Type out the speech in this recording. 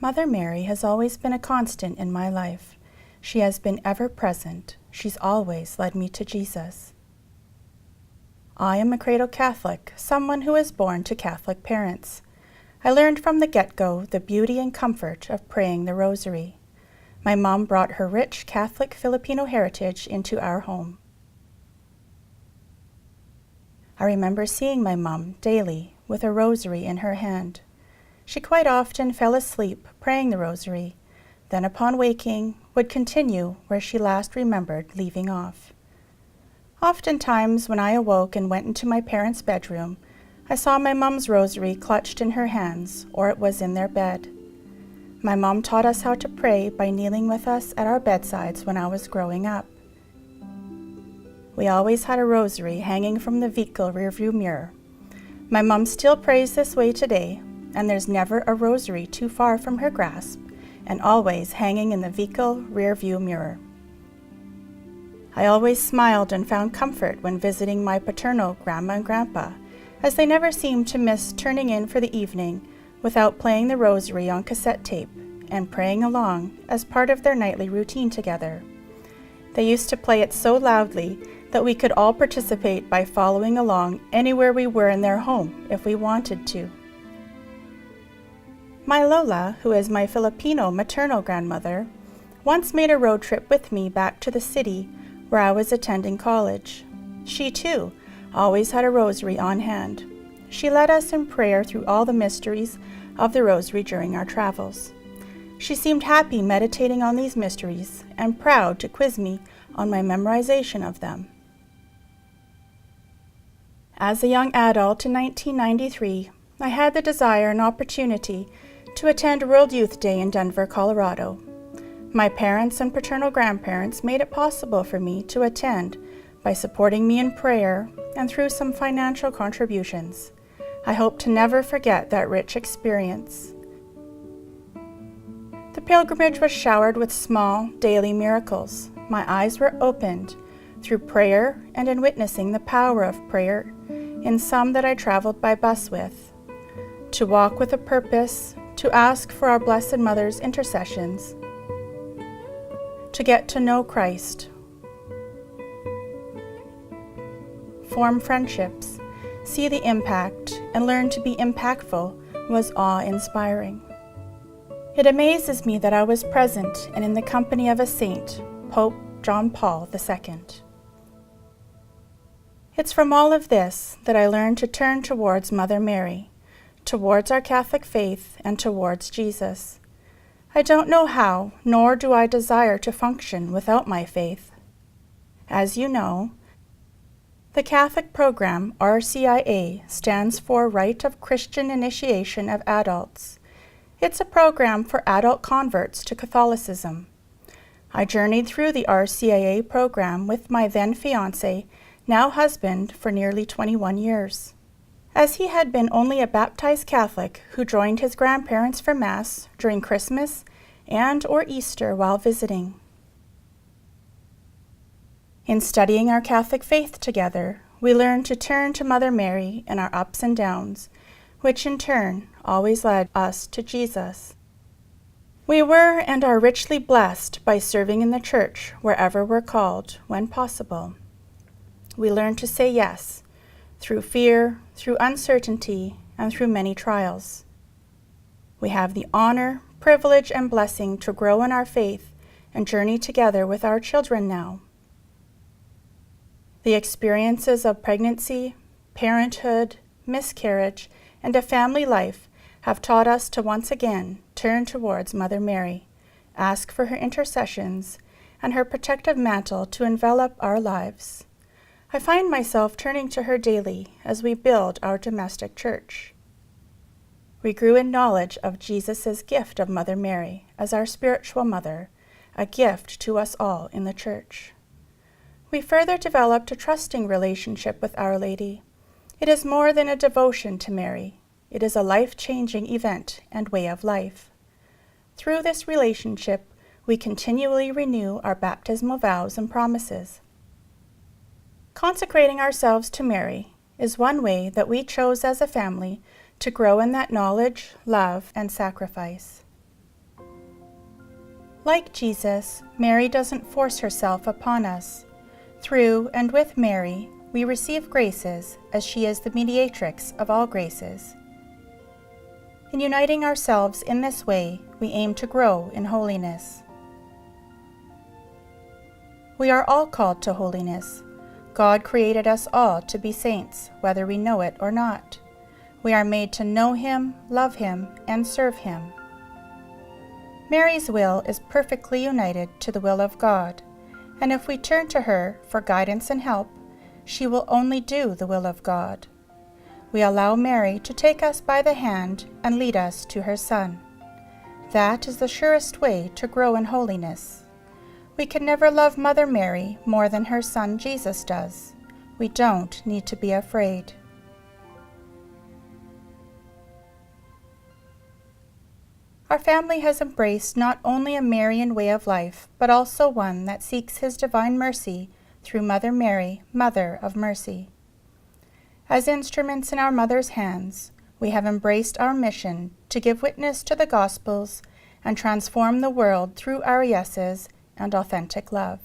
Mother Mary has always been a constant in my life. She has been ever present. She's always led me to Jesus. I am a cradle Catholic, someone who is born to Catholic parents. I learned from the get-go the beauty and comfort of praying the Rosary. My mom brought her rich Catholic Filipino heritage into our home. I remember seeing my mom daily with a rosary in her hand. She quite often fell asleep praying the Rosary, then upon waking would continue where she last remembered leaving off. Oftentimes when I awoke and went into my parents' bedroom, I saw my mom's rosary clutched in her hands, or it was in their bed. My mom taught us how to pray by kneeling with us at our bedsides when I was growing up. We always had a rosary hanging from the vehicle rearview mirror. My mom still prays this way today, and there's never a rosary too far from her grasp, and always hanging in the vehicle rearview mirror. I always smiled and found comfort when visiting my paternal grandma and grandpa, as they never seemed to miss turning in for the evening without playing the rosary on cassette tape and praying along as part of their nightly routine together. They used to play it so loudly that we could all participate by following along anywhere we were in their home if we wanted to. My Lola, who is my Filipino maternal grandmother, once made a road trip with me back to the city where I was attending college. She, too, always had a rosary on hand. She led us in prayer through all the mysteries of the Rosary during our travels. She seemed happy meditating on these mysteries and proud to quiz me on my memorization of them. As a young adult in 1993, I had the desire and opportunity to attend World Youth Day in Denver, Colorado. My parents and paternal grandparents made it possible for me to attend by supporting me in prayer and through some financial contributions. I hope to never forget that rich experience. The pilgrimage was showered with small, daily miracles. My eyes were opened through prayer and in witnessing the power of prayer in some that I traveled by bus with. To walk with a purpose, to ask for our Blessed Mother's intercessions, to get to know Christ, form friendships, see the impact, and learn to be impactful was awe-inspiring. It amazes me that I was present and in the company of a saint, Pope John Paul II. It's from all of this that I learned to turn towards Mother Mary, towards our Catholic faith, and towards Jesus. I don't know how, nor do I desire to function without my faith. As you know, the Catholic program, RCIA, stands for Rite of Christian Initiation of Adults. It's a program for adult converts to Catholicism. I journeyed through the RCIA program with my then fiancé, now husband, for nearly 21 years. As he had been only a baptized Catholic who joined his grandparents for Mass during Christmas and or Easter while visiting. In studying our Catholic faith together, we learned to turn to Mother Mary in our ups and downs, which in turn always led us to Jesus. We were and are richly blessed by serving in the Church wherever we're called, when possible. We learn to say yes, through fear, through uncertainty, and through many trials. We have the honor, privilege, and blessing to grow in our faith and journey together with our children now. The experiences of pregnancy, parenthood, miscarriage, and a family life have taught us to once again turn towards Mother Mary, ask for her intercessions, and her protective mantle to envelop our lives. I find myself turning to her daily as we build our domestic church. We grew in knowledge of Jesus' gift of Mother Mary as our spiritual mother, a gift to us all in the Church. We further developed a trusting relationship with Our Lady. It is more than a devotion to Mary. It is a life-changing event and way of life. Through this relationship, we continually renew our baptismal vows and promises. Consecrating ourselves to Mary is one way that we chose as a family to grow in that knowledge, love, and sacrifice. Like Jesus, Mary doesn't force herself upon us. Through and with Mary, we receive graces as she is the mediatrix of all graces. In uniting ourselves in this way, we aim to grow in holiness. We are all called to holiness. God created us all to be saints, whether we know it or not. We are made to know Him, love Him, and serve Him. Mary's will is perfectly united to the will of God, and if we turn to her for guidance and help, she will only do the will of God. We allow Mary to take us by the hand and lead us to her Son. That is the surest way to grow in holiness. We can never love Mother Mary more than her Son Jesus does. We don't need to be afraid. Our family has embraced not only a Marian way of life, but also one that seeks His divine mercy through Mother Mary, Mother of Mercy. As instruments in our Mother's hands, we have embraced our mission to give witness to the Gospels and transform the world through our yeses and authentic love.